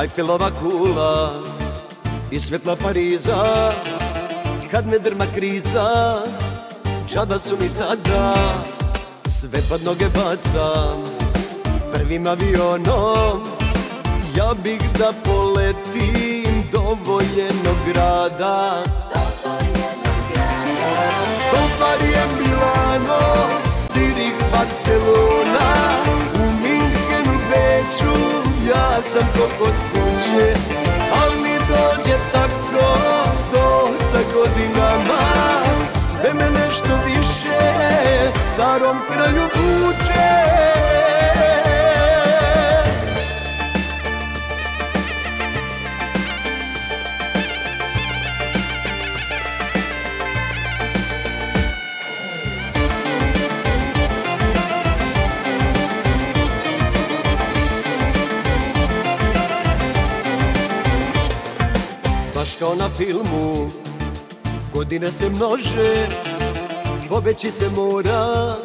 Eiffelova kula i svetla Pariza. Kad me drma kriza, džaba su mi tada. Sve pod noge bacam, prvim avionom. Ja bih da poletim do voljenog grada. Dobar je Milano, Zirih, Barcelona. U Minhenu, Beču, ja sam ko kod kuće. Al mi dođe tako dosta godinama. Sve me nešto više starom kraju vuče. Baš kao na filmu, godine se množe, pobeći se mora,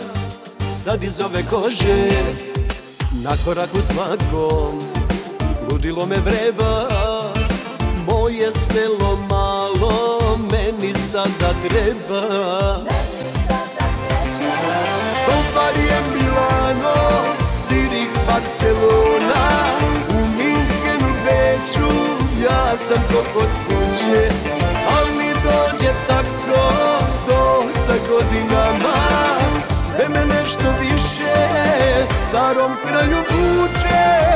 sad iz ove kože. Na koraku svakom, ludilo me vreba, moje selo malo, meni sada treba. Dobar je Milano, Zirih, Barcelona, u Minhenu, Beču, ja sam ko kod kuće. Al mi dođe tako dosta godinama. Sve me nešto više starom kraju vuče.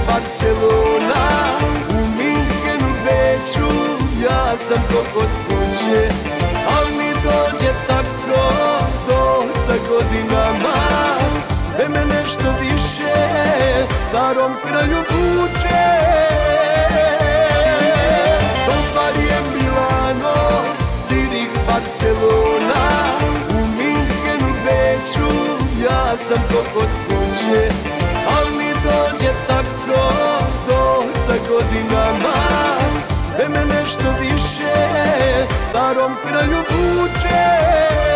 Barcelona, u Minhenu, Beču, ja sam ko kod kuće. Al mi dođe tako dosta godinama. Sve me nešto više starom kraju vuče. Dobar je Milano, Zirih, Barcelona, u Minhenu, Beču, ja sam ko kod kuće. Al mi dođe tako dosta godinama. Sve me nešto više starom kraju vuče.